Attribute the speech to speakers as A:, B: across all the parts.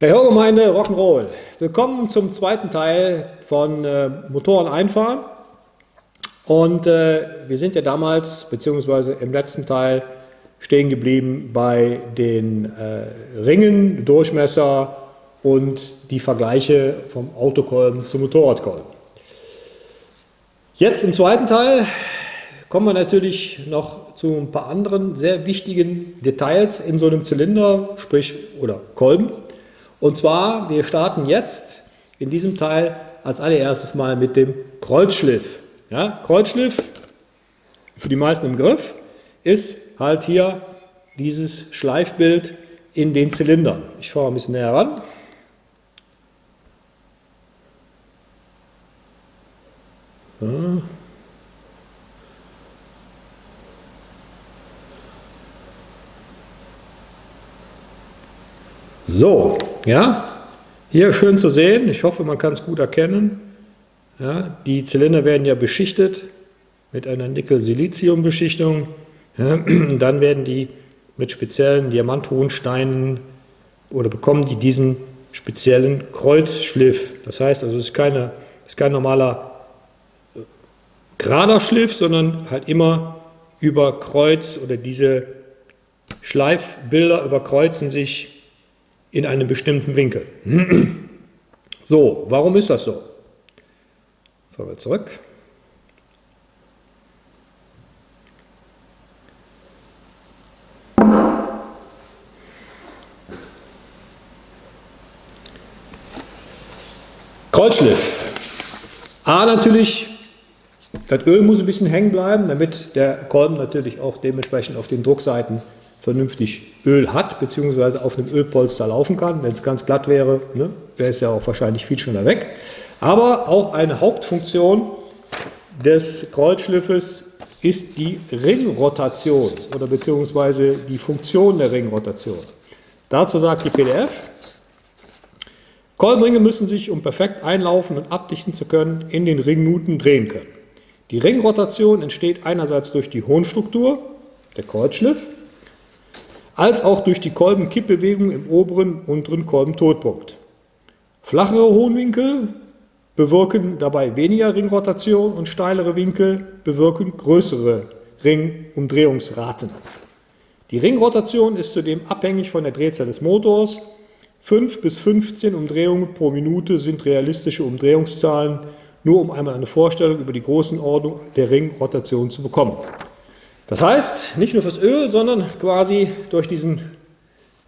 A: Hey ho, Gemeinde, Rock'n'Roll. Willkommen zum zweiten Teil von Motoren einfahren. Und wir sind ja damals, beziehungsweise im letzten Teil, stehen geblieben bei den Ringen, Durchmesser und die Vergleiche vom Autokolben zum Motorradkolben. Jetzt im zweiten Teil kommen wir natürlich noch zu ein paar anderen sehr wichtigen Details in so einem Zylinder, sprich oder Kolben. Und zwar, wir starten jetzt in diesem Teil als allererstes mal mit dem Kreuzschliff. Ja, Kreuzschliff, für die meisten im Griff, ist halt hier dieses Schleifbild in den Zylindern. Ich fahre ein bisschen näher ran. Ja. So, ja, hier schön zu sehen, ich hoffe, man kann es gut erkennen. Ja, die Zylinder werden ja beschichtet mit einer Nickel-Silizium-Beschichtung. Ja, dann werden die mit speziellen Diamanthohensteinen oder bekommen die diesen speziellen Kreuzschliff. Das heißt also, es ist kein normaler gerader Schliff, sondern halt immer über Kreuz oder diese Schleifbilder überkreuzen sich in einem bestimmten Winkel. So, warum ist das so? Fahren wir zurück. Kreuzschliff. A natürlich, das Öl muss ein bisschen hängen bleiben, damit der Kolben natürlich auch dementsprechend auf den Druckseiten vernünftig Öl hat, beziehungsweise auf einem Ölpolster laufen kann. Wenn es ganz glatt wäre, ne, wäre es ja auch wahrscheinlich viel schneller weg. Aber auch eine Hauptfunktion des Kreuzschliffes ist die Ringrotation oder beziehungsweise die Funktion der Ringrotation. Dazu sagt die PDF, Kolbenringe müssen sich, um perfekt einlaufen und abdichten zu können, in den Ringnuten drehen können. Die Ringrotation entsteht einerseits durch die Hohnstruktur, der Kreuzschliff, als auch durch die Kolbenkippbewegung im oberen und unteren Kolbentotpunkt. Flachere Hohnwinkel bewirken dabei weniger Ringrotation und steilere Winkel bewirken größere Ringumdrehungsraten. Die Ringrotation ist zudem abhängig von der Drehzahl des Motors. 5 bis 15 Umdrehungen pro Minute sind realistische Umdrehungszahlen, nur um einmal eine Vorstellung über die Größenordnung der Ringrotation zu bekommen. Das heißt, nicht nur fürs Öl, sondern quasi durch diesen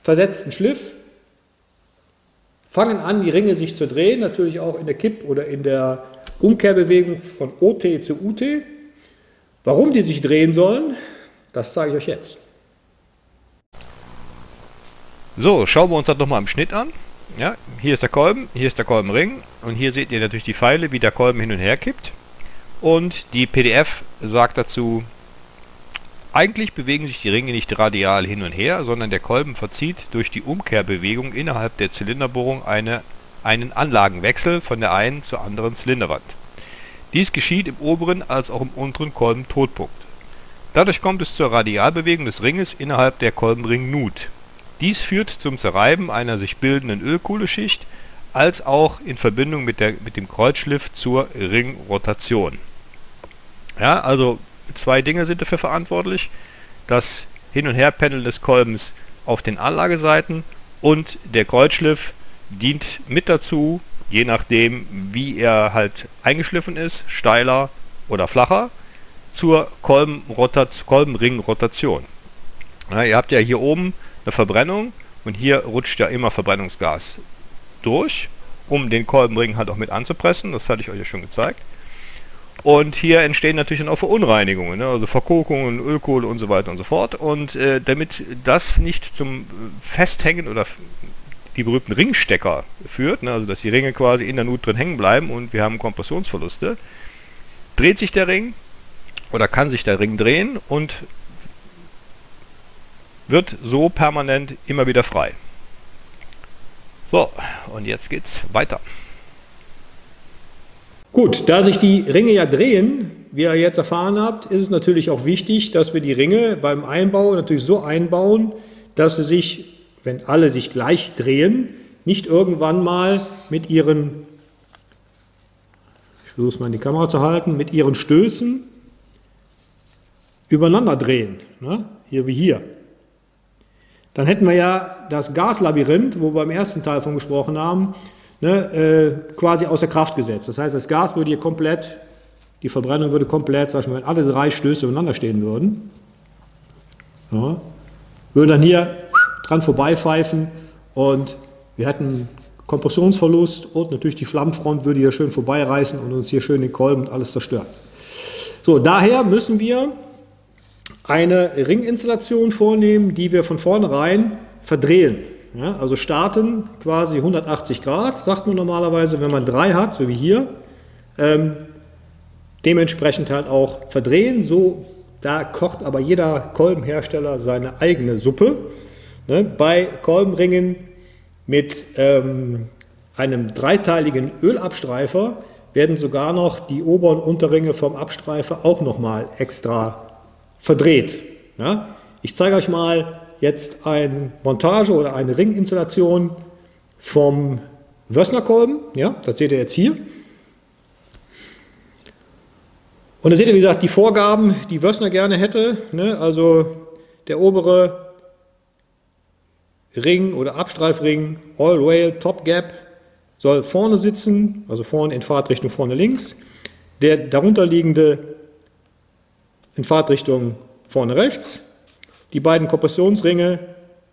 A: versetzten Schliff fangen an, die Ringe sich zu drehen, natürlich auch in der Kipp- oder in der Umkehrbewegung von OT zu UT. Warum die sich drehen sollen, das zeige ich euch jetzt.
B: So, schauen wir uns das nochmal im Schnitt an. Ja, hier ist der Kolben, hier ist der Kolbenring und hier seht ihr natürlich die Pfeile, wie der Kolben hin und her kippt. Und die PDF sagt dazu, eigentlich bewegen sich die Ringe nicht radial hin und her, sondern der Kolben verzieht durch die Umkehrbewegung innerhalb der Zylinderbohrung einen Anlagenwechsel von der einen zur anderen Zylinderwand. Dies geschieht im oberen als auch im unteren Kolbentotpunkt. Dadurch kommt es zur Radialbewegung des Ringes innerhalb der Kolbenringnut. Dies führt zum Zerreiben einer sich bildenden Ölkohleschicht, als auch in Verbindung mit dem Kreuzschliff zur Ringrotation. Ja, also zwei Dinge sind dafür verantwortlich: das Hin- und Herpendeln des Kolbens auf den Anlageseiten und der Kreuzschliff dient mit dazu, je nachdem wie er halt eingeschliffen ist, steiler oder flacher, zur Kolbenringrotation. Ja, ihr habt ja hier oben eine Verbrennung und hier rutscht ja immer Verbrennungsgas durch, um den Kolbenring halt auch mit anzupressen, das hatte ich euch ja schon gezeigt. Und hier entstehen natürlich dann auch Verunreinigungen, ne? Also Verkokungen, Ölkohle und so weiter und so fort. Und damit das nicht zum Festhängen oder die berühmten Ringstecker führt, ne? Also dass die Ringe quasi in der Nut drin hängen bleiben und wir haben Kompressionsverluste, dreht sich der Ring oder kann sich der Ring drehen und wird so permanent immer wieder frei. So, und jetzt geht's weiter.
A: Gut, da sich die Ringe ja drehen, wie ihr jetzt erfahren habt, ist es natürlich auch wichtig, dass wir die Ringe beim Einbau natürlich so einbauen, dass sie sich, wenn alle sich gleich drehen, nicht irgendwann mal mit ihren, ich versuche es mal in die Kamera zu halten, mit ihren Stößen übereinander drehen, ne? Hier wie hier. Dann hätten wir ja das Gaslabyrinth, wo wir beim ersten Teil von gesprochen haben, ne, quasi außer Kraft gesetzt. Das heißt, das Gas würde hier komplett, die Verbrennung würde komplett, sag ich mal, wenn alle 3 Stöße übereinander stehen würden, ja, würde dann hier dran vorbeipfeifen und wir hätten Kompressionsverlust und natürlich die Flammenfront würde hier schön vorbeireißen und uns hier schön den Kolben und alles zerstören. So, daher müssen wir eine Ringinstallation vornehmen, die wir von vornherein verdrehen. Ja, also starten quasi 180 Grad, sagt man normalerweise, wenn man 3 hat, so wie hier, dementsprechend halt auch verdrehen. So, da kocht aber jeder Kolbenhersteller seine eigene Suppe. Ne? Bei Kolbenringen mit einem dreiteiligen Ölabstreifer werden sogar noch die Ober- und Unterringe vom Abstreifer auch nochmal extra verdreht. Ja? Ich zeige euch mal jetzt eine Montage oder eine Ringinstallation vom Wössner-Kolben. Ja, das seht ihr jetzt hier. Und da seht ihr, wie gesagt, die Vorgaben, die Wössner gerne hätte. Ne? Also der obere Ring oder Abstreifring, All Rail, Top Gap, soll vorne sitzen, also vorne in Fahrtrichtung vorne links. Der darunterliegende in Fahrtrichtung vorne rechts. Die beiden Kompressionsringe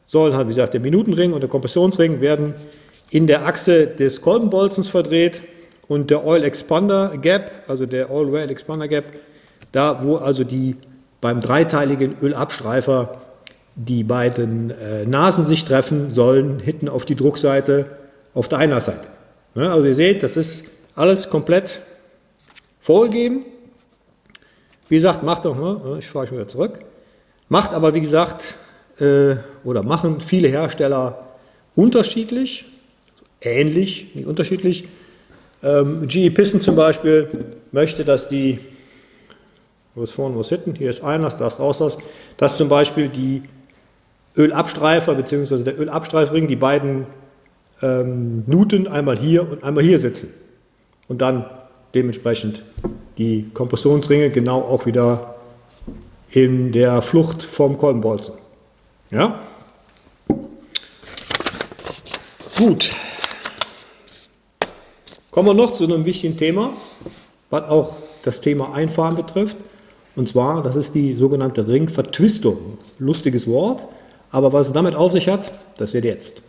A: sollen halt, wie gesagt, der Minutenring und der Kompressionsring werden in der Achse des Kolbenbolzens verdreht und der Oil Expander Gap, also der All Rail Expander Gap, da wo also die beim dreiteiligen Ölabstreifer die beiden Nasen sich treffen, sollen hinten auf die Druckseite auf der Einlassseite. Ja, also ihr seht, das ist alles komplett vorgegeben. Wie gesagt, macht doch, ich fahre wieder zurück, macht aber wie gesagt, oder machen viele Hersteller unterschiedlich, ähnlich, nicht unterschiedlich. GE Piston zum Beispiel möchte, dass die, wo ist vorne, wo ist hinten, hier ist Einlass, da ist Auslass, dass zum Beispiel die Ölabstreifer bzw. der Ölabstreifring, die beiden Nuten einmal hier und einmal hier sitzen und dann dementsprechend die Kompressionsringe genau auch wieder in der Flucht vom Kolbenbolzen. Ja? Gut. Kommen wir noch zu einem wichtigen Thema, was auch das Thema Einfahren betrifft. Und zwar, das ist die sogenannte Ringvertwistung. Lustiges Wort, aber was es damit auf sich hat, das seht ihr jetzt.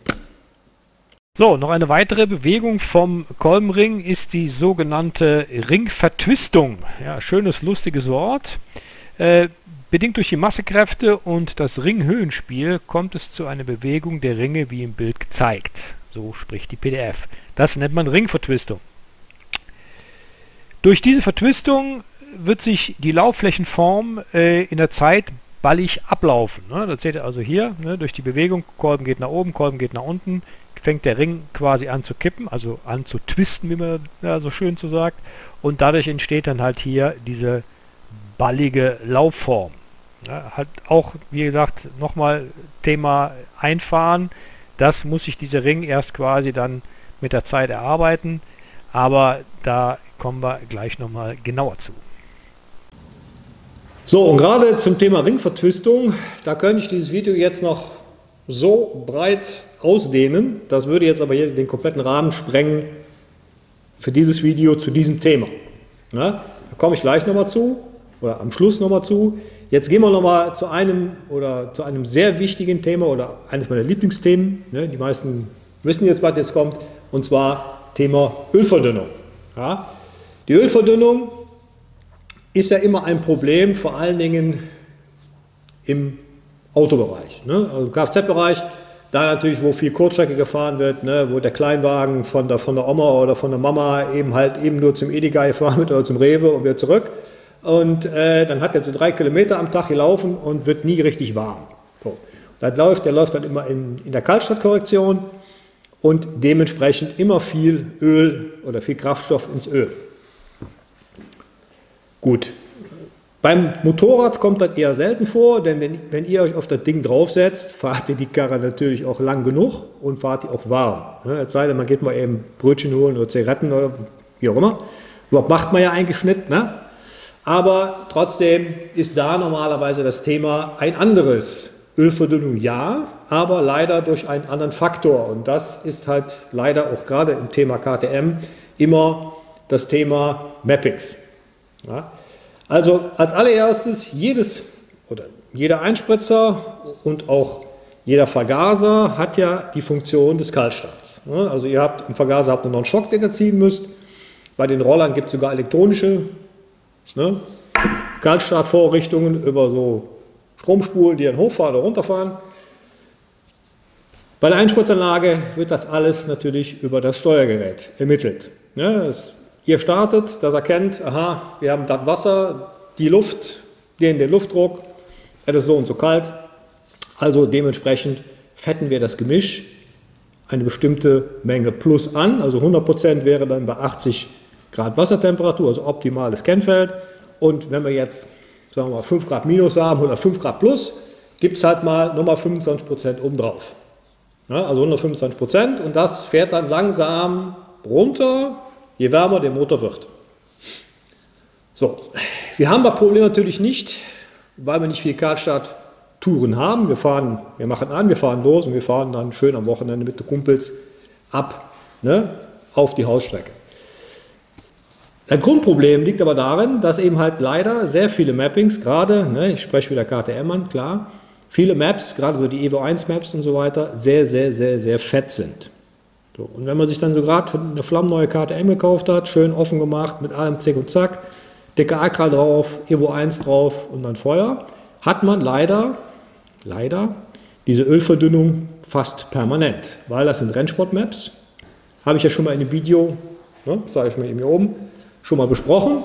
B: So, noch eine weitere Bewegung vom Kolbenring ist die sogenannte Ringvertwistung. Ja, schönes, lustiges Wort. Bedingt durch die Massekräfte und das Ringhöhenspiel kommt es zu einer Bewegung der Ringe wie im Bild gezeigt. So spricht die PDF. Das nennt man Ringvertwistung. Durch diese Vertwistung wird sich die Laufflächenform in der Zeit ballig ablaufen. Ne? Das seht ihr also hier, ne? Durch die Bewegung, Kolben geht nach oben, Kolben geht nach unten, fängt der Ring quasi an zu kippen, also an zu twisten, wie man ja, so schön so sagt. Und dadurch entsteht dann halt hier diese ballige Laufform. Ja, halt auch, wie gesagt, nochmal Thema Einfahren. Das muss sich dieser Ring erst quasi dann mit der Zeit erarbeiten. Aber da kommen wir gleich nochmal genauer zu.
A: So, und gerade zum Thema Ringvertwistung, da könnte ich dieses Video jetzt noch so breit ausdehnen. Das würde jetzt aber hier den kompletten Rahmen sprengen für dieses Video zu diesem Thema. Ja, da komme ich gleich nochmal zu, oder am Schluss nochmal zu. Jetzt gehen wir nochmal zu einem sehr wichtigen Thema oder eines meiner Lieblingsthemen. Ne, die meisten wissen jetzt, was jetzt kommt, und zwar Thema Ölverdünnung. Ja, die Ölverdünnung ist ja immer ein Problem, vor allen Dingen im Autobereich. Ne? Also im Kfz-Bereich, da natürlich, wo viel Kurzstrecke gefahren wird, ne? Wo der Kleinwagen von der Oma oder von der Mama eben nur zum Edeka gefahren wird oder zum Rewe und wieder zurück. Und dann hat er so 3 Kilometer am Tag gelaufen und wird nie richtig warm. So. Der läuft dann immer in der Kaltstadtkorrektion und dementsprechend immer viel Öl oder viel Kraftstoff ins Öl. Gut, Beim Motorrad kommt das eher selten vor, denn wenn ihr euch auf das Ding draufsetzt, fahrt ihr die Karre natürlich auch lang genug und fahrt die auch warm. Es sei denn, man geht mal eben Brötchen holen oder Zigaretten oder wie auch immer. Überhaupt macht man ja eigentlich nicht, ne? Aber trotzdem ist da normalerweise das Thema ein anderes. Ölverdünnung ja, aber leider durch einen anderen Faktor. Und das ist halt leider auch gerade im Thema KTM immer das Thema Mappings. Ja? Also als allererstes jeder Einspritzer und auch jeder Vergaser hat ja die Funktion des Kaltstarts. Also ihr habt im Vergaser noch einen Schock, den ihr ziehen müsst. Bei den Rollern gibt es sogar elektronische Kaltstartvorrichtungen über so Stromspulen, die dann hochfahren oder runterfahren. Bei der Einspritzanlage wird das alles natürlich über das Steuergerät ermittelt. Ihr startet, das erkennt, aha, wir haben das Wasser, die Luft, den Luftdruck, es ist so und so kalt. Also dementsprechend fetten wir das Gemisch eine bestimmte Menge plus an. Also 100% wäre dann bei 80 Grad Wassertemperatur, also optimales Kennfeld. Und wenn wir jetzt, sagen wir mal, 5 Grad minus haben oder 5 Grad plus, gibt es halt mal nochmal 25% obendrauf. Ja, also 125% und das fährt dann langsam runter, je wärmer der Motor wird. So, wir haben das Problem natürlich nicht, weil wir nicht viel Kaltstart-Touren haben. Wir machen an, wir fahren los und wir fahren dann schön am Wochenende mit den Kumpels ab, auf die Hausstrecke. Das Grundproblem liegt aber darin, dass eben halt leider sehr viele Mappings, gerade, ich spreche wieder KTM an, klar, viele Maps, gerade so die Evo 1 Maps und so weiter, sehr, sehr, sehr, sehr fett sind. So, und wenn man sich dann so gerade eine flammneue KTM gekauft hat, schön offen gemacht, mit allem Zick und Zack, dicke Akra drauf, Evo 1 drauf und dann Feuer, hat man leider diese Ölverdünnung fast permanent, weil das sind Rennsport-Maps, habe ich ja schon mal in dem Video, zeige ich mir eben hier oben, schon mal besprochen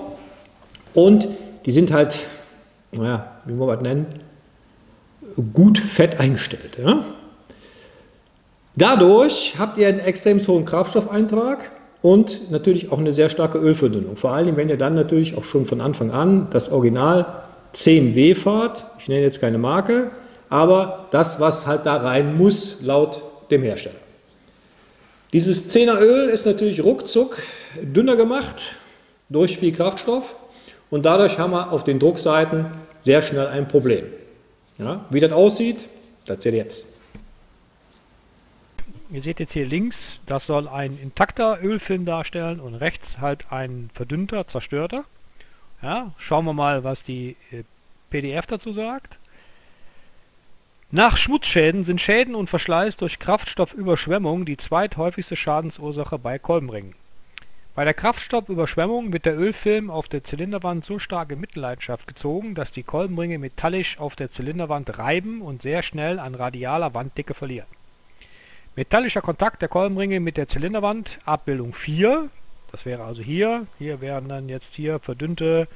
A: und die sind halt, wie wollen wir das nennen, gut fett eingestellt. Ja? Dadurch habt ihr einen extrem hohen Kraftstoffeintrag und natürlich auch eine sehr starke Ölverdünnung. Vor allem, wenn ihr dann natürlich auch schon von Anfang an das Original 10W fahrt, ich nenne jetzt keine Marke, aber das, was halt da rein muss, laut dem Hersteller. Dieses 10er Öl ist natürlich ruckzuck dünner gemacht, durch viel Kraftstoff und dadurch haben wir auf den Druckseiten sehr schnell ein Problem. Ja, wie das aussieht, das seht ihr jetzt.
C: Ihr seht jetzt hier links, das soll ein intakter Ölfilm darstellen und rechts halt ein verdünnter, zerstörter. Ja, schauen wir mal, was die PDF dazu sagt. Nach Schmutzschäden sind Schäden und Verschleiß durch Kraftstoffüberschwemmung die zweithäufigste Schadensursache bei Kolbenringen. Bei der Kraftstoffüberschwemmung wird der Ölfilm auf der Zylinderwand so stark in Mitleidenschaft gezogen, dass die Kolbenringe metallisch auf der Zylinderwand reiben und sehr schnell an radialer Wanddicke verlieren. Metallischer Kontakt der Kolbenringe mit der Zylinderwand, Abbildung 4, das wäre also hier wären dann jetzt hier verdünnte,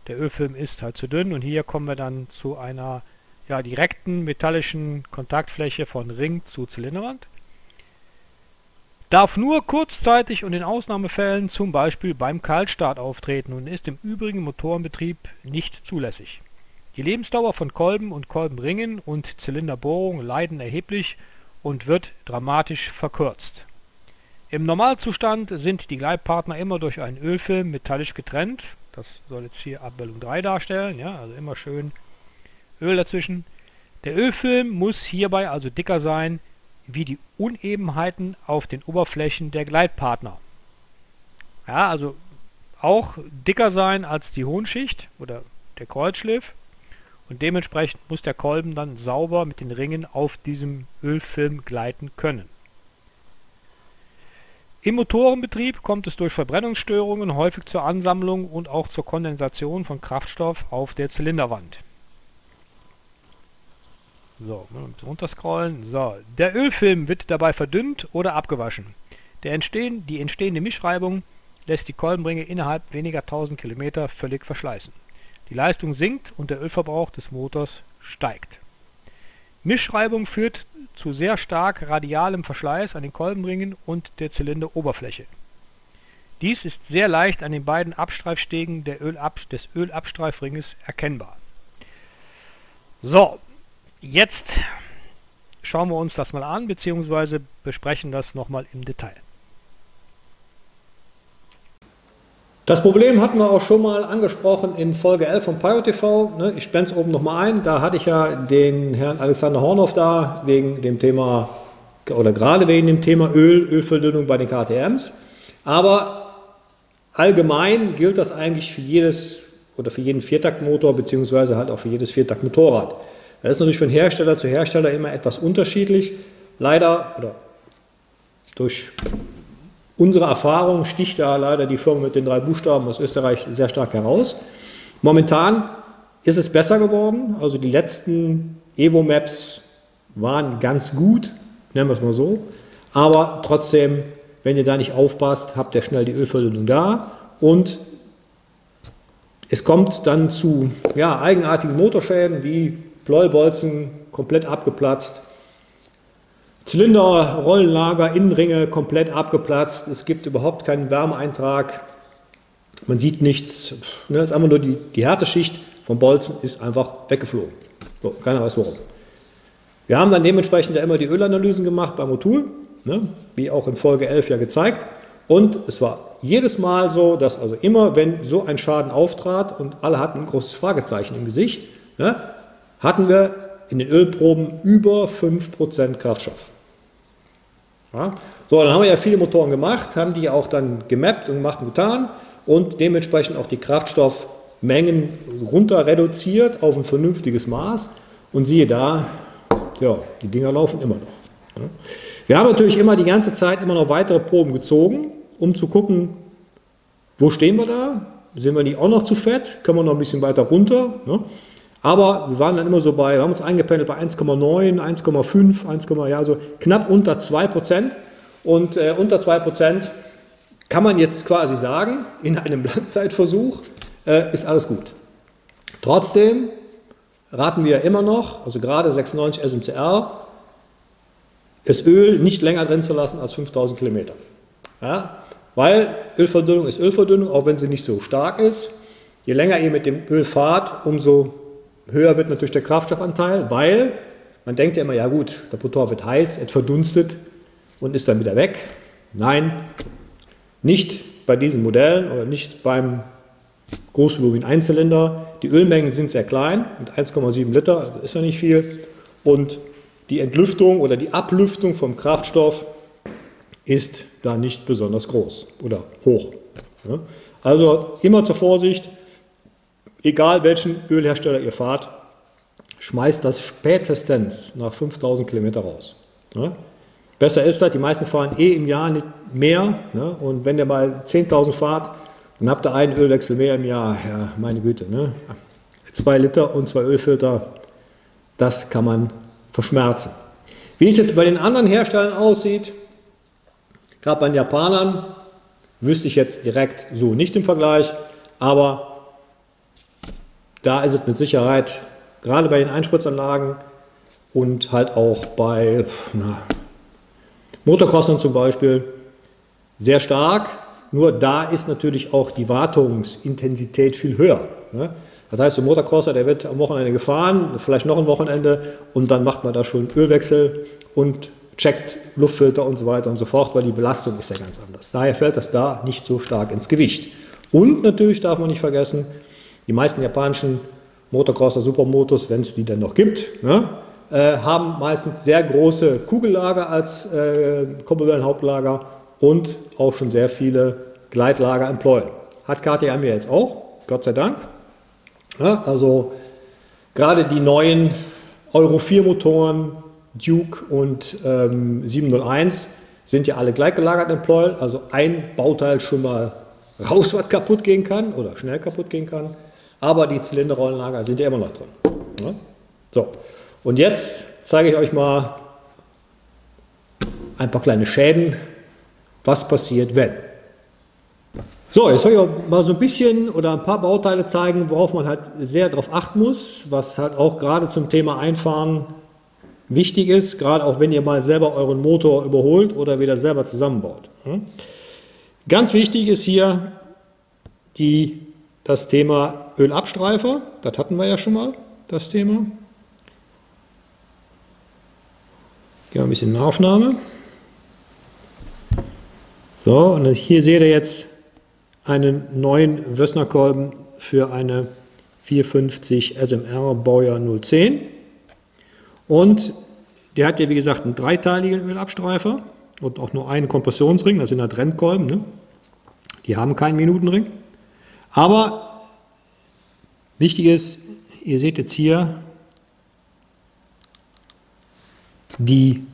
C: der Ölfilm ist halt zu dünn und hier kommen wir dann zu einer direkten metallischen Kontaktfläche von Ring zu Zylinderwand. Darf nur kurzzeitig und in Ausnahmefällen, zum Beispiel beim Kaltstart, auftreten und ist im übrigen Motorenbetrieb nicht zulässig. Die Lebensdauer von Kolben und Kolbenringen und Zylinderbohrung leiden erheblich und wird dramatisch verkürzt. Im Normalzustand sind die Gleitpartner immer durch einen Ölfilm metallisch getrennt. Das soll jetzt hier Abbildung 3 darstellen, ja, also immer schön Öl dazwischen. Der Ölfilm muss hierbei also dicker sein wie die Unebenheiten auf den Oberflächen der Gleitpartner. Ja, also auch dicker sein als die Hohnschicht oder der Kreuzschliff und dementsprechend muss der Kolben dann sauber mit den Ringen auf diesem Ölfilm gleiten können. Im Motorenbetrieb kommt es durch Verbrennungsstörungen häufig zur Ansammlung und auch zur Kondensation von Kraftstoff auf der Zylinderwand. So, runterscrollen. So, der Ölfilm wird dabei verdünnt oder abgewaschen. Die entstehende Mischreibung lässt die Kolbenringe innerhalb weniger 1000 Kilometer völlig verschleißen. Die Leistung sinkt und der Ölverbrauch des Motors steigt. Mischreibung führt zu sehr stark radialem Verschleiß an den Kolbenringen und der Zylinderoberfläche. Dies ist sehr leicht an den beiden Abstreifstegen des Ölabstreifringes erkennbar. So, jetzt schauen wir uns das mal an, beziehungsweise besprechen das nochmal im Detail.
A: Das Problem hatten wir auch schon mal angesprochen in Folge 11 von PyroTV. Ich blende es oben nochmal ein. Da hatte ich ja den Herrn Alexander Hornhoff da, wegen dem Thema, oder gerade wegen dem Thema Ölverdünnung bei den KTMs. Aber allgemein gilt das eigentlich für jedes oder für jeden Viertaktmotor, beziehungsweise halt auch für jedes Viertaktmotorrad. Das ist natürlich von Hersteller zu Hersteller immer etwas unterschiedlich. Leider, oder durch unsere Erfahrung sticht da leider die Firma mit den 3 Buchstaben aus Österreich sehr stark heraus. Momentan ist es besser geworden. Also die letzten Evo-Maps waren ganz gut, nennen wir es mal so. Aber trotzdem, wenn ihr da nicht aufpasst, habt ihr schnell die Ölverdünnung da. Und es kommt dann zu eigenartigen Motorschäden wie Pleuelbolzen komplett abgeplatzt, Zylinder, Rollenlager, Innenringe komplett abgeplatzt, es gibt überhaupt keinen Wärmeeintrag, man sieht nichts, es ist einfach nur die Härteschicht vom Bolzen ist einfach weggeflogen. So, keiner weiß warum. Wir haben dann dementsprechend ja immer die Ölanalysen gemacht beim Motul, wie auch in Folge 11 ja gezeigt, und es war jedes Mal so, dass also immer, wenn so ein Schaden auftrat und alle hatten ein großes Fragezeichen im Gesicht, hatten wir in den Ölproben über 5% Kraftstoff. Ja, so, dann haben wir ja viele Motoren gemacht, haben die auch dann gemappt und gemacht und getan und dementsprechend auch die Kraftstoffmengen runter reduziert auf ein vernünftiges Maß und siehe da, ja, die Dinger laufen immer noch. Ja. Wir haben natürlich immer die ganze Zeit immer noch weitere Proben gezogen, um zu gucken, wo stehen wir da, sind wir nicht auch noch zu fett, können wir noch ein bisschen weiter runter, ne? Aber wir waren dann immer so wir haben uns eingependelt bei 1,9, 1,5, 1, ja, so knapp unter 2%. Und unter 2% kann man jetzt quasi sagen, in einem Langzeitversuch ist alles gut. Trotzdem raten wir immer noch, also gerade 96 SMCR, das Öl nicht länger drin zu lassen als 5000 Kilometer. Ja, weil Ölverdünnung ist Ölverdünnung, auch wenn sie nicht so stark ist. Je länger ihr mit dem Öl fahrt, umso höher wird natürlich der Kraftstoffanteil, weil man denkt ja immer, ja gut, der Motor wird heiß, es verdunstet und ist dann wieder weg. Nein, nicht bei diesen Modellen oder nicht beim Großvolumen Einzylinder. Die Ölmengen sind sehr klein, mit 1,7 Liter, das ist ja nicht viel. Und die Entlüftung oder die Ablüftung vom Kraftstoff ist da nicht besonders groß oder hoch. Also immer zur Vorsicht. Egal welchen Ölhersteller ihr fahrt, schmeißt das spätestens nach 5000 Kilometer raus. Ja? Besser ist das, die meisten fahren im Jahr nicht mehr. Ne? Und wenn ihr mal 10.000 fahrt, dann habt ihr einen Ölwechsel mehr im Jahr. Ja, meine Güte. Ne? 2 Liter und 2 Ölfilter, das kann man verschmerzen. Wie es jetzt bei den anderen Herstellern aussieht, gerade bei den Japanern, wüsste ich jetzt direkt so nicht im Vergleich, aber da ist es mit Sicherheit, gerade bei den Einspritzanlagen und halt auch bei Motocrossern zum Beispiel, sehr stark. Nur da ist natürlich auch die Wartungsintensität viel höher. Ne? Das heißt, der Motocrosser, der wird am Wochenende gefahren, vielleicht noch ein Wochenende und dann macht man da schon Ölwechsel und checkt Luftfilter und so weiter und so fort, weil die Belastung ist ja ganz anders. Daher fällt das da nicht so stark ins Gewicht. Und natürlich darf man nicht vergessen, die meisten japanischen Motocrosser, Supermotos, wenn es die denn noch gibt, haben meistens sehr große Kugellager als Kurbelwellenhauptlager und auch schon sehr viele Gleitlager im Pleuel. Hat KTM ja jetzt auch, Gott sei Dank. Ja, also gerade die neuen Euro 4 Motoren, Duke und 701 sind ja alle gleitgelagert im Pleuel, also ein Bauteil schon mal raus, was kaputt gehen kann oder schnell kaputt gehen kann. Aber die Zylinderrollenlager sind ja immer noch drin. Ja? So, und jetzt zeige ich euch mal ein paar kleine Schäden, was passiert, wenn. So, jetzt soll ich euch mal so ein bisschen oder ein paar Bauteile zeigen, worauf man halt sehr darauf achten muss, was halt auch gerade zum Thema Einfahren wichtig ist, gerade auch wenn ihr mal selber euren Motor überholt oder wieder selber zusammenbaut. Ganz wichtig ist hier das Thema Ölabstreifer. Das hatten wir ja schon mal, das Thema. Gehen wir ein bisschen in Aufnahme. So, und hier seht ihr jetzt einen neuen Wössner-Kolben für eine 450 SMR Baujahr 010. Und der hat ja, wie gesagt, einen dreiteiligen Ölabstreifer und auch nur einen Kompressionsring, das sind halt Rennkolben, ne? Die haben keinen Minutenring. Aber wichtig ist, ihr seht jetzt hier die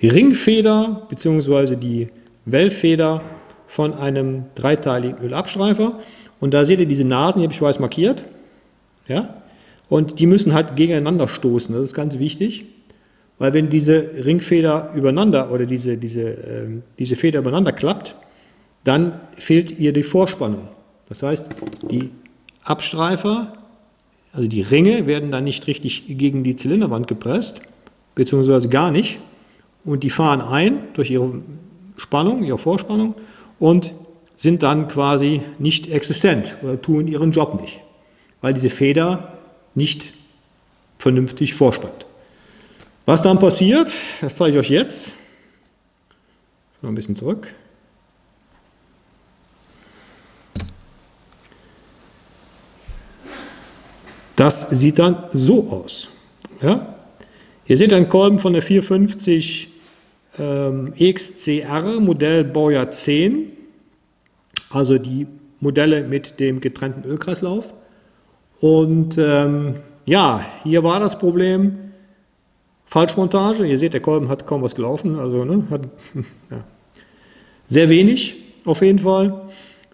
A: Ringfeder bzw. die Wellfeder von einem dreiteiligen Ölabstreifer. Und da seht ihr diese Nasen, die habe ich weiß markiert. Ja? Und die müssen halt gegeneinander stoßen, das ist ganz wichtig. Weil wenn diese Ringfeder übereinander oder diese Feder übereinander klappt, dann fehlt ihr die Vorspannung. Das heißt, die Abstreifer, also die Ringe, werden dann nicht richtig gegen die Zylinderwand gepresst, beziehungsweise gar nicht. Und die fahren ein durch ihre Spannung, ihre Vorspannung und sind dann quasi nicht existent oder tun ihren Job nicht, weil diese Feder nicht vernünftig vorspannt. Was dann passiert, das zeige ich euch jetzt. Noch ein bisschen zurück. Das sieht dann so aus. Ja? Ihr seht einen Kolben von der 450 EXCR, Modell Baujahr 10, also die Modelle mit dem getrennten Ölkreislauf. Und ja, hier war das Problem Falschmontage. Ihr seht, der Kolben hat kaum was gelaufen, also ne, hat ja, sehr wenig auf jeden Fall.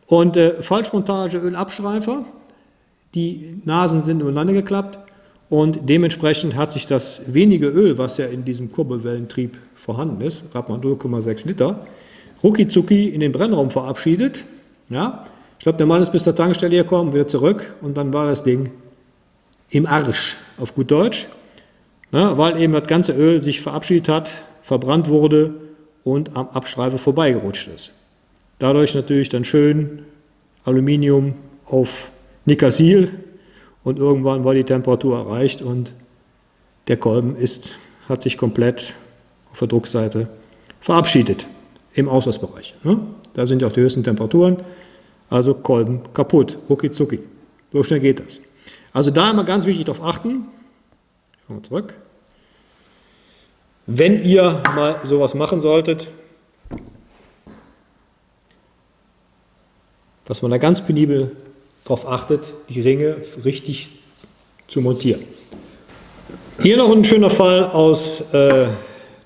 A: Und Falschmontage, Ölabstreifer, die Nasen sind übereinander geklappt und dementsprechend hat sich das wenige Öl, was ja in diesem Kurbelwellentrieb vorhanden ist, gerade mal 0,6 Liter, rucki in den Brennraum verabschiedet. Ja? Ich glaube, der Mann ist bis zur Tankstelle gekommen, wieder zurück und dann war das Ding im Arsch, auf gut Deutsch, ja, weil eben das ganze Öl sich verabschiedet hat, verbrannt wurde und am Abstreifer vorbeigerutscht ist. Dadurch natürlich dann schön Aluminium auf Nikasil und irgendwann war die Temperatur erreicht und der Kolben hat sich komplett auf der Druckseite verabschiedet im Auslassbereich. Ne? Da sind ja auch die höchsten Temperaturen, also Kolben kaputt, rucki zucki. So schnell geht das. Also da immer ganz wichtig darauf achten, schauen wir zurück, wenn ihr mal sowas machen solltet, dass man da ganz penibel darauf achtet, die Ringe richtig zu montieren. Hier noch ein schöner Fall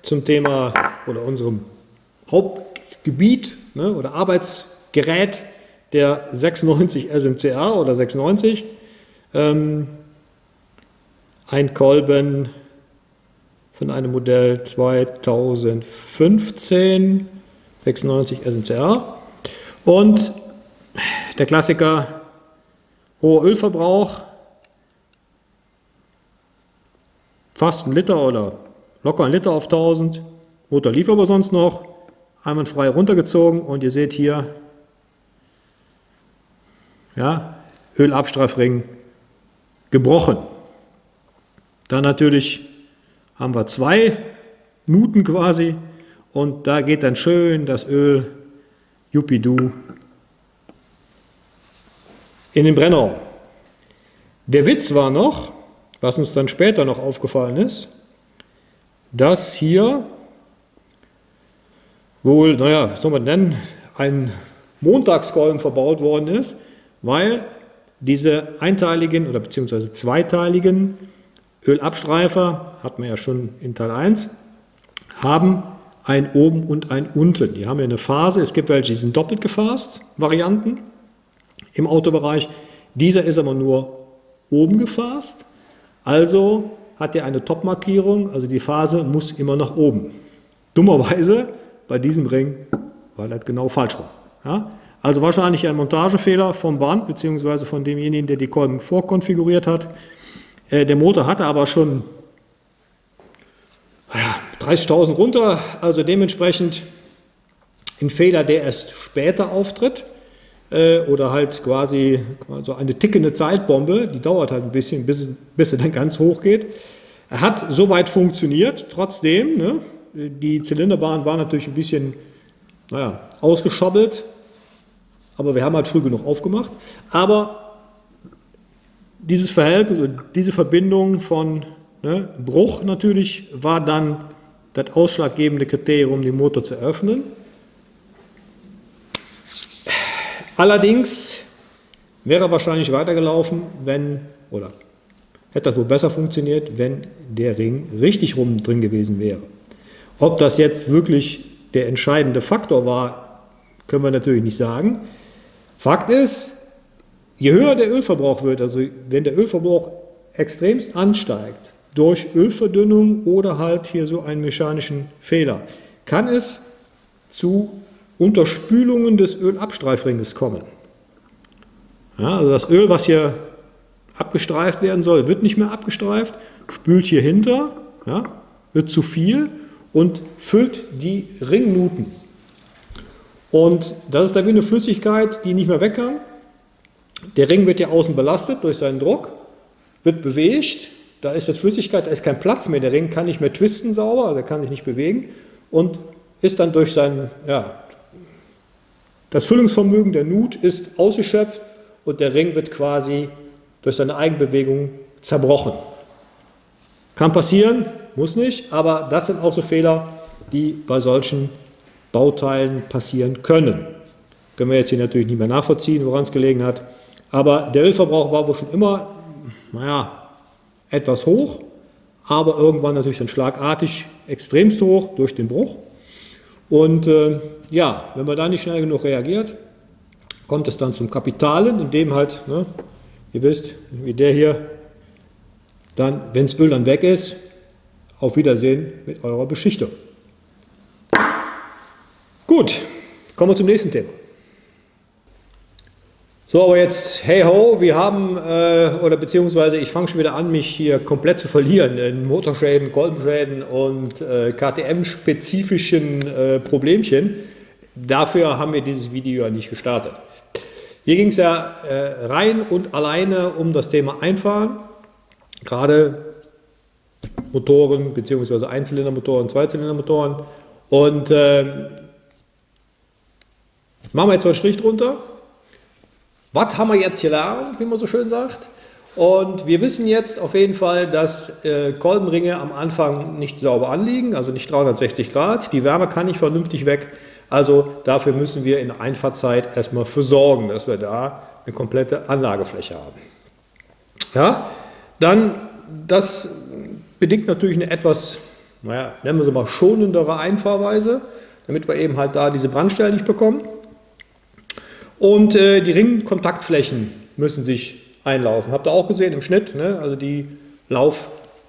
A: zum Thema oder unserem Hauptgebiet, ne, oder Arbeitsgerät der 96 SMCR oder 690. Ein Kolben von einem Modell 2015, 96 SMCR. Und der Klassiker, hoher Ölverbrauch, fast ein Liter oder locker ein Liter auf 1000, Motor lief aber sonst noch, einwandfrei runtergezogen und ihr seht hier, ja, Ölabstreifring gebrochen. Dann natürlich haben wir 2 Nuten quasi und da geht dann schön das Öl Jupidu in den Brennraum. Der Witz war noch, was uns dann später noch aufgefallen ist, dass hier wohl, naja, was soll man nennen, ein Montagskolben verbaut worden ist, weil diese einteiligen oder beziehungsweise zweiteiligen Ölabstreifer, hatten wir ja schon in Teil 1, haben ein oben und ein unten. Die haben ja eine Phase, es gibt welche, die sind doppelt gefasst, Varianten im Autobereich. Dieser ist aber nur oben gefasst, also hat er eine Top-Markierung, also die Phase muss immer nach oben. Dummerweise bei diesem Ring war das genau falsch rum. Ja? Also wahrscheinlich ein Montagefehler vom Band bzw. von demjenigen, der die Kolben vorkonfiguriert hat. Der Motor hatte aber schon 30.000 runter, also dementsprechend ein Fehler, der erst später auftritt oder halt quasi so eine tickende Zeitbombe, die dauert halt ein bisschen, bis er dann ganz hoch geht. Er hat soweit funktioniert, trotzdem, ne? Die Zylinderbahn war natürlich ein bisschen, naja, ausgeschobbelt, aber wir haben halt früh genug aufgemacht. Aber dieses Verhältnis, diese Verbindung von Bruch natürlich war dann das ausschlaggebende Kriterium, den Motor zu öffnen. Allerdings wäre er wahrscheinlich weitergelaufen, oder hätte das wohl besser funktioniert, wenn der Ring richtig rum drin gewesen wäre. Ob das jetzt wirklich der entscheidende Faktor war, können wir natürlich nicht sagen. Fakt ist, je höher der Ölverbrauch wird, also wenn der Ölverbrauch extremst ansteigt, durch Ölverdünnung oder halt hier so einen mechanischen Fehler, kann es zu Unterspülungen des Ölabstreifringes kommen. Ja, also das Öl, was hier abgestreift werden soll, wird nicht mehr abgestreift, spült hier hinter, ja, wird zu viel und füllt die Ringnuten. Und das ist dann wie eine Flüssigkeit, die nicht mehr weg kann. Der Ring wird ja außen belastet durch seinen Druck, wird bewegt, da ist jetzt Flüssigkeit, da ist kein Platz mehr, der Ring kann nicht mehr twisten sauber, also er kann sich nicht bewegen und ist dann durch sein, das Füllungsvermögen der Nut ist ausgeschöpft und der Ring wird quasi durch seine Eigenbewegung zerbrochen. Kann passieren, muss nicht, aber das sind auch so Fehler, die bei solchen Bauteilen passieren können. Können wir jetzt hier natürlich nicht mehr nachvollziehen, woran es gelegen hat. Aber der Ölverbrauch war wohl schon immer, etwas hoch, aber irgendwann natürlich dann schlagartig extremst hoch durch den Bruch. Und wenn man da nicht schnell genug reagiert, kommt es dann zum Kapitalen, in dem halt, ihr wisst, wie der hier, dann, wenn das Öl dann weg ist, auf Wiedersehen mit eurer Beschichtung. Gut, kommen wir zum nächsten Thema. So, aber jetzt, hey ho, wir haben, beziehungsweise ich fange schon wieder an, mich hier komplett zu verlieren in Motorschäden, Kolbenschäden und KTM-spezifischen Problemchen. Dafür haben wir dieses Video ja nicht gestartet. Hier ging es ja rein und alleine um das Thema Einfahren, gerade Motoren, beziehungsweise Einzylindermotoren, Zweizylindermotoren. Und machen wir jetzt mal einen Strich drunter. Was haben wir jetzt gelernt, wie man so schön sagt? Und wir wissen jetzt auf jeden Fall, dass Kolbenringe am Anfang nicht sauber anliegen, also nicht 360 Grad. Die Wärme kann nicht vernünftig weg. Also dafür müssen wir in der Einfahrzeit erstmal für sorgen, dass wir da eine komplette Anlagefläche haben. Ja, dann, das bedingt natürlich eine etwas, nennen wir sie mal, schonendere Einfahrweise, damit wir eben halt da diese Brandstellen nicht bekommen. Und die Ringkontaktflächen müssen sich einlaufen. Habt ihr auch gesehen im Schnitt, ne? Also die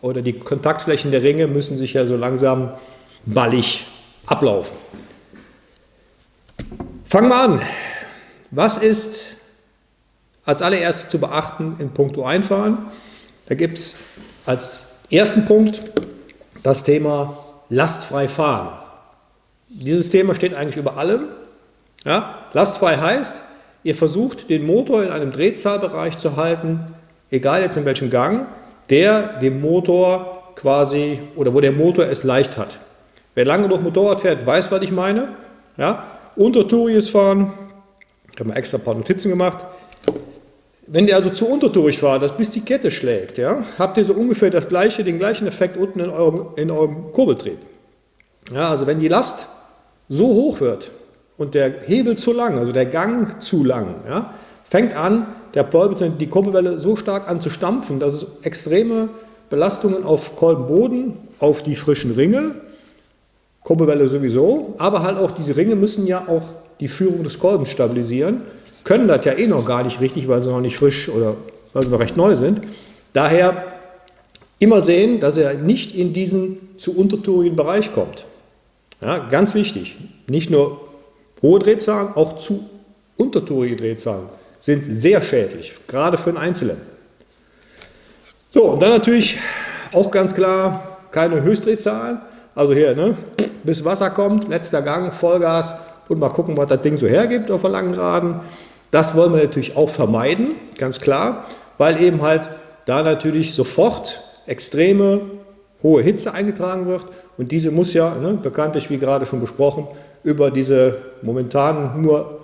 A: oder die Kontaktflächen der Ringe müssen sich ja so langsam ballig ablaufen. Fangen wir an. Was ist als allererstes zu beachten in puncto Einfahren? Da gibt es als ersten Punkt das Thema lastfrei fahren. Dieses Thema steht eigentlich über allem. Ja, lastfrei heißt, ihr versucht den Motor in einem Drehzahlbereich zu halten, egal jetzt in welchem Gang, der dem Motor quasi, oder wo der Motor es leicht hat. Wer lange noch Motorrad fährt, weiß, was ich meine. Ja, untertouriges Fahren, ich habe mal extra ein paar Notizen gemacht. Wenn ihr also zu untertourig fahrt, bis die Kette schlägt, ja, habt ihr so ungefähr den gleichen Effekt unten in eurem Kurbeltrieb. Ja, also wenn die Last so hoch wird, und der Hebel zu lang, also der Gang zu lang, ja, fängt an, die Kurbelwelle so stark an zu stampfen, dass es extreme Belastungen auf Kolbenboden, auf die frischen Ringe, Kurbelwelle sowieso, aber halt auch diese Ringe müssen ja auch die Führung des Kolbens stabilisieren, können das ja eh noch gar nicht richtig, weil sie noch nicht frisch oder weil sie noch recht neu sind. Daher immer sehen, dass er nicht in diesen zu untertourigen Bereich kommt. Ja, ganz wichtig, nicht nur hohe Drehzahlen, auch zu untertourige Drehzahlen sind sehr schädlich, gerade für einen Einzylinder. So, und dann natürlich auch ganz klar keine Höchstdrehzahlen. Also hier, bis Wasser kommt, letzter Gang, Vollgas und mal gucken, was das Ding so hergibt auf der langen Geraden. Das wollen wir natürlich auch vermeiden, ganz klar, weil eben halt da natürlich sofort extreme hohe Hitze eingetragen wird und diese muss ja, bekanntlich wie gerade schon besprochen, über diese momentan nur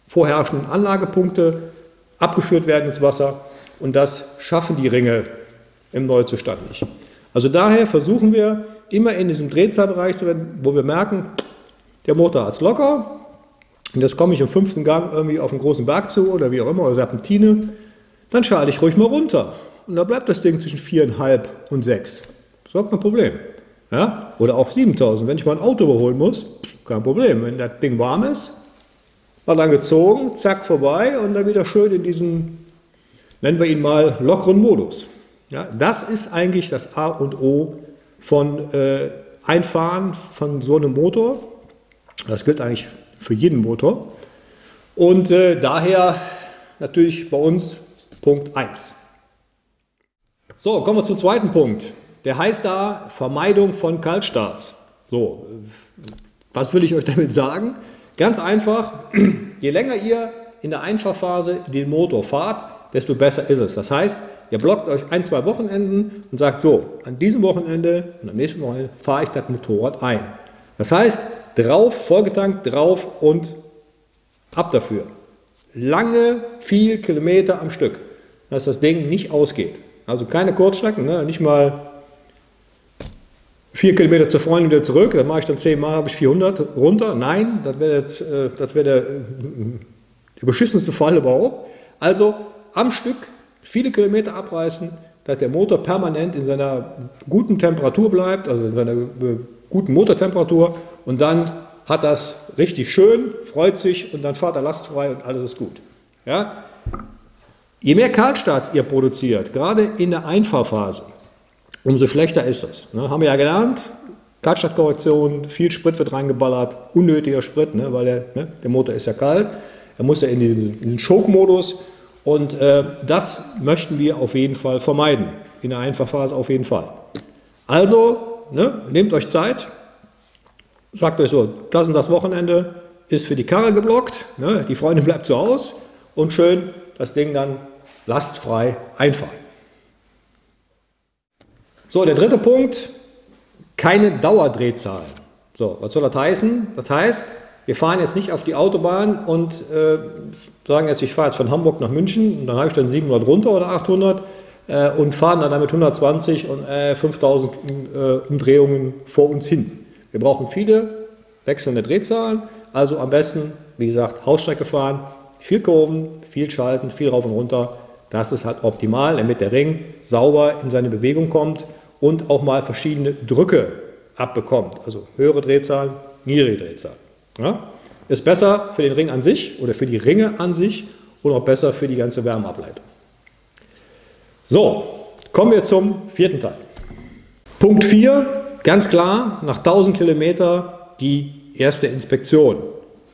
A: vorherrschenden Anlagepunkte abgeführt werden ins Wasser und das schaffen die Ringe im Neuzustand nicht. Also daher versuchen wir immer in diesem Drehzahlbereich zu werden, wo wir merken, der Motor hat es locker und jetzt komme ich im 5. Gang irgendwie auf einen großen Berg zu oder wie auch immer, oder Serpentine, dann schalte ich ruhig mal runter und da bleibt das Ding zwischen 4,5 und 6. Das ist überhaupt kein Problem. Ja? Oder auch 7000, wenn ich mal ein Auto überholen muss, kein Problem. Wenn das Ding warm ist, mal dann gezogen, zack, vorbei und dann wieder schön in diesen, nennen wir ihn mal, lockeren Modus. Ja, das ist eigentlich das A und O von Einfahren von so einem Motor. Das gilt eigentlich für jeden Motor. Und daher natürlich bei uns Punkt 1. So, kommen wir zum zweiten Punkt. Der heißt da Vermeidung von Kaltstarts. So, was will ich euch damit sagen? Ganz einfach, je länger ihr in der Einfahrphase den Motor fahrt, desto besser ist es. Das heißt, ihr blockt euch 1-2 Wochenenden und sagt so, an diesem Wochenende und am nächsten Wochenende fahre ich das Motorrad ein. Das heißt, drauf, vollgetankt, drauf und ab dafür. Lange, viel Kilometer am Stück, dass das Ding nicht ausgeht. Also keine Kurzstrecken, nicht mal 4 Kilometer zur Freundin wieder zurück, dann mache ich dann 10 Mal, habe ich 400 runter. Nein, das wäre der beschissenste Fall überhaupt. Also am Stück viele Kilometer abreißen, dass der Motor permanent in seiner guten Temperatur bleibt, also in seiner guten Motortemperatur und dann hat das richtig schön, freut sich und dann fahrt er lastfrei und alles ist gut. Ja? Je mehr Kaltstarts ihr produziert, gerade in der Einfahrphase, umso schlechter ist es. Haben wir ja gelernt, Kaltstartkorrektion, viel Sprit wird reingeballert, unnötiger Sprit, weil der Motor ist ja kalt, er muss ja in diesen Choke-Modus und das möchten wir auf jeden Fall vermeiden, in der Einfahrphase auf jeden Fall. Also, nehmt euch Zeit, sagt euch so, das und das Wochenende ist für die Karre geblockt, die Freundin bleibt zu Hause und schön das Ding dann lastfrei einfahren. So, der dritte Punkt, keine Dauerdrehzahlen. So, was soll das heißen? Das heißt, wir fahren jetzt nicht auf die Autobahn und sagen jetzt, ich fahre jetzt von Hamburg nach München und dann habe ich dann 700 runter oder 800 und fahren dann damit 120 und 5000 Umdrehungen vor uns hin. Wir brauchen viele wechselnde Drehzahlen, also am besten, wie gesagt, Hausstrecke fahren, viel Kurven, viel schalten, viel rauf und runter. Das ist halt optimal, damit der Ring sauber in seine Bewegung kommt und auch mal verschiedene Drücke abbekommt. Also höhere Drehzahlen, niedrige Drehzahlen. Ja? Ist besser für den Ring an sich oder für die Ringe an sich und auch besser für die ganze Wärmeableitung. So, kommen wir zum vierten Teil. Punkt 4, ganz klar, nach 1000 Kilometer die erste Inspektion.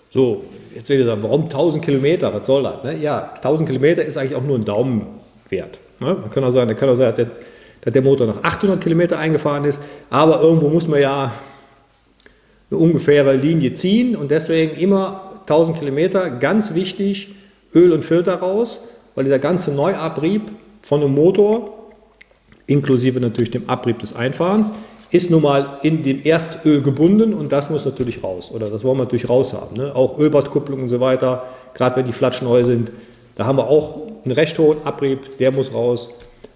A: So, jetzt will ich sagen, warum 1000 Kilometer, was soll das? Ja, 1000 Kilometer ist eigentlich auch nur ein Daumenwert. Man kann auch sagen, dass der Motor nach 800 Kilometer eingefahren ist, aber irgendwo muss man ja eine ungefähre Linie ziehen und deswegen immer 1000 Kilometer, ganz wichtig, Öl und Filter raus, weil dieser ganze Neuabrieb von einem Motor, inklusive natürlich dem Abrieb des Einfahrens, ist nun mal in dem Erstöl gebunden und das muss natürlich raus, oder das wollen wir natürlich raus haben. Auch Ölbadkupplung und so weiter, gerade wenn die flatschneu sind, da haben wir auch einen recht hohen Abrieb, der muss raus.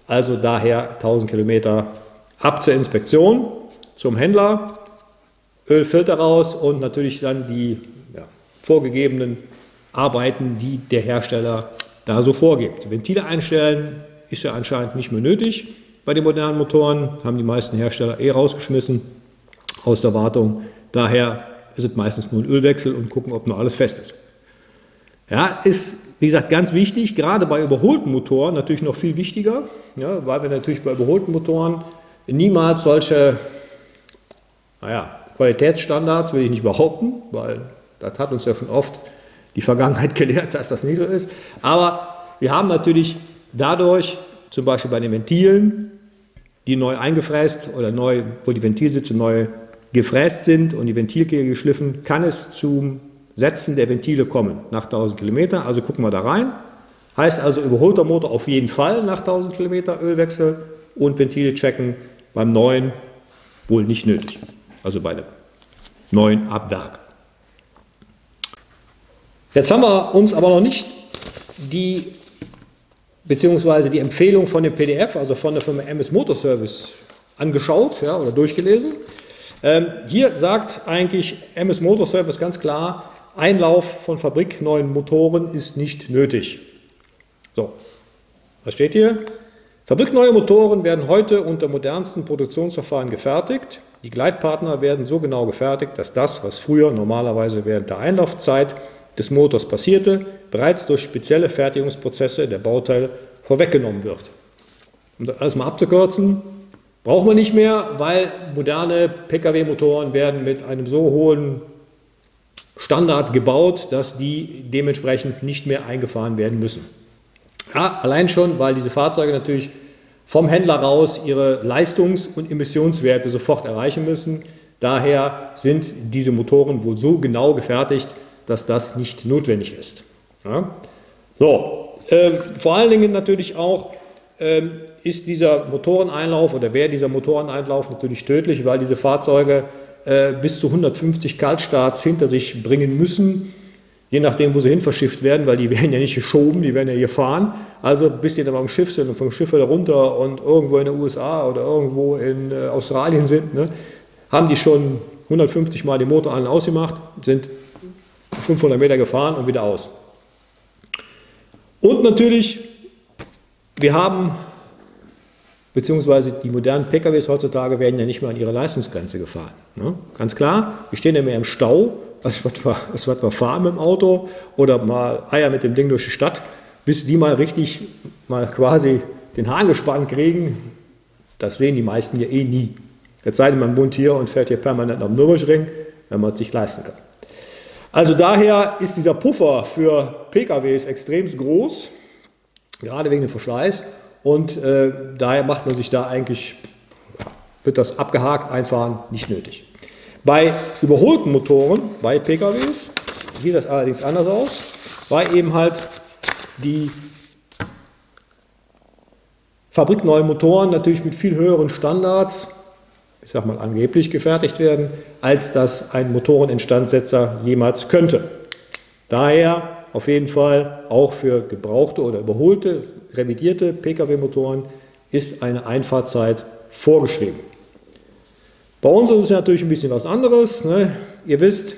A: Also daher 1000 Kilometer ab zur Inspektion, zum Händler, Ölfilter raus und natürlich dann die vorgegebenen Arbeiten, die der Hersteller da so vorgibt. Ventile einstellen ist ja anscheinend nicht mehr nötig. Bei den modernen Motoren haben die meisten Hersteller rausgeschmissen aus der Wartung. Daher ist es meistens nur ein Ölwechsel und gucken, ob noch alles fest ist. Ja, ist, wie gesagt, ganz wichtig, gerade bei überholten Motoren natürlich noch viel wichtiger, weil wir natürlich bei überholten Motoren niemals solche, Qualitätsstandards, will ich nicht behaupten, weil das hat uns ja schon oft die Vergangenheit gelehrt, dass das nicht so ist. Aber wir haben natürlich dadurch, zum Beispiel bei den Ventilen, die neu eingefräst oder neu, wo die Ventilsitze neu gefräst sind und die Ventilkegel geschliffen, kann es zum Setzen der Ventile kommen nach 1000 Kilometer. Also gucken wir da rein. Heißt also, überholter Motor auf jeden Fall nach 1000 Kilometer Ölwechsel und Ventile checken beim neuen wohl nicht nötig. Also bei dem neuen Abwerk. Jetzt haben wir uns aber noch nicht die Empfehlung von dem PDF, also von der Firma MS Motor Service, angeschaut, ja, oder durchgelesen. Hier sagt eigentlich MS Motor Service ganz klar, Einlauf von fabrikneuen Motoren ist nicht nötig. So, was steht hier? Fabrikneue Motoren werden heute unter modernsten Produktionsverfahren gefertigt. Die Gleitpartner werden so genau gefertigt, dass das, was früher normalerweise während der Einlaufzeit des Motors passierte, bereits durch spezielle Fertigungsprozesse der Bauteile vorweggenommen wird. Um das alles mal abzukürzen, braucht man nicht mehr, weil moderne Pkw-Motoren werden mit einem so hohen Standard gebaut, dass die dementsprechend nicht mehr eingefahren werden müssen. Ja, allein schon, weil diese Fahrzeuge natürlich vom Händler raus ihre Leistungs- und Emissionswerte sofort erreichen müssen. Daher sind diese Motoren wohl so genau gefertigt, dass das nicht notwendig ist. Ja. So, vor allen Dingen natürlich auch ist dieser Motoreneinlauf oder wäre dieser Motoreneinlauf natürlich tödlich, weil diese Fahrzeuge bis zu 150 Kaltstarts hinter sich bringen müssen, je nachdem, wo sie hin verschifft werden, weil die werden ja nicht geschoben, die werden ja hier fahren. Also bis die dann am Schiff sind und vom Schiff wieder runter und irgendwo in den USA oder irgendwo in Australien sind, ne, haben die schon 150 Mal den Motor an und ausgemacht, sind 500 Meter gefahren und wieder aus. Und natürlich, wir haben, beziehungsweise die modernen PKWs heutzutage werden ja nicht mehr an ihre Leistungsgrenze gefahren. Ne? Ganz klar, wir stehen ja mehr im Stau, als was wir fahren mit dem Auto oder mal Eier mit dem Ding durch die Stadt, bis die mal richtig, mal quasi den Hahn gespannt kriegen. Das sehen die meisten ja eh nie. Jetzt sei denn, man wohnt hier und fährt hier permanent am Nürburgring, wenn man es sich leisten kann. Also daher ist dieser Puffer für PKWs extrem groß, gerade wegen dem Verschleiß. Und daher macht man sich da eigentlich, wird das abgehakt, einfahren, nicht nötig. Bei überholten Motoren, bei PKWs, sieht das allerdings anders aus, weil eben halt die fabrikneuen Motoren natürlich mit viel höheren Standards, ich sag mal angeblich, gefertigt werden, als das ein Motoreninstandsetzer jemals könnte. Daher auf jeden Fall auch für gebrauchte oder überholte, revidierte Pkw-Motoren ist eine Einfahrzeit vorgeschrieben. Bei uns ist es natürlich ein bisschen was anderes. Ne? Ihr wisst,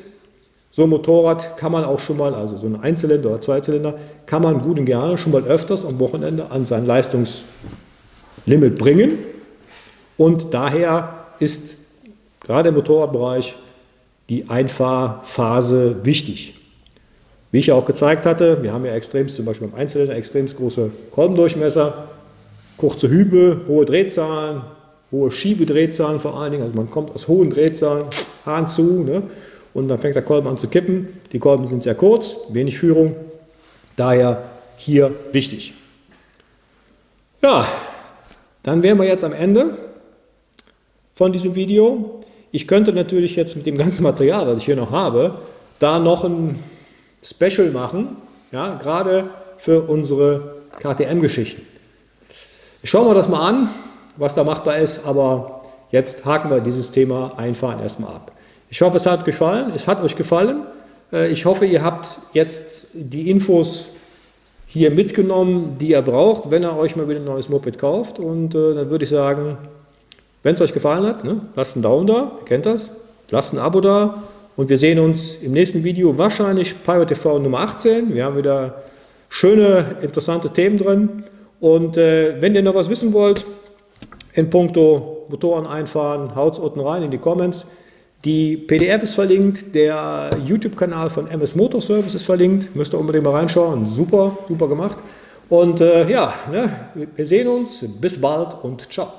A: so ein Motorrad kann man auch schon mal, also so ein Einzylinder oder Zweizylinder, kann man gut und gerne schon mal öfters am Wochenende an sein Leistungslimit bringen. Und daher ist gerade im Motorradbereich die Einfahrphase wichtig. Wie ich ja auch gezeigt hatte, wir haben ja zum Beispiel beim Einzylinder extrem große Kolbendurchmesser, kurze Hübe, hohe Drehzahlen, hohe Schiebedrehzahlen vor allen Dingen, also man kommt aus hohen Drehzahlen, Hahn zu, ne? Und dann fängt der Kolben an zu kippen. Die Kolben sind sehr kurz, wenig Führung, daher hier wichtig. Ja, dann wären wir jetzt am Ende von diesem Video. Ich könnte natürlich jetzt mit dem ganzen Material, das ich hier noch habe, da noch ein Special machen, ja, gerade für unsere KTM-Geschichten. Schauen wir das mal an, was da machbar ist, aber jetzt haken wir dieses Thema Einfahren erstmal ab. Ich hoffe, es hat euch gefallen. Ich hoffe, ihr habt jetzt die Infos hier mitgenommen, die ihr braucht, wenn ihr euch mal wieder ein neues Moped kauft. Und dann würde ich sagen, wenn es euch gefallen hat, ne, lasst einen Daumen da, ihr kennt das, lasst ein Abo da und wir sehen uns im nächsten Video, wahrscheinlich Pirate TV Nummer 18. Wir haben wieder schöne, interessante Themen drin. Und wenn ihr noch was wissen wollt, in puncto Motoren einfahren, haut's unten rein in die Comments. Die PDF ist verlinkt, der YouTube-Kanal von MS Motor Service ist verlinkt, müsst ihr unbedingt mal reinschauen, super, super gemacht. Und ja, ne, wir sehen uns, bis bald und ciao.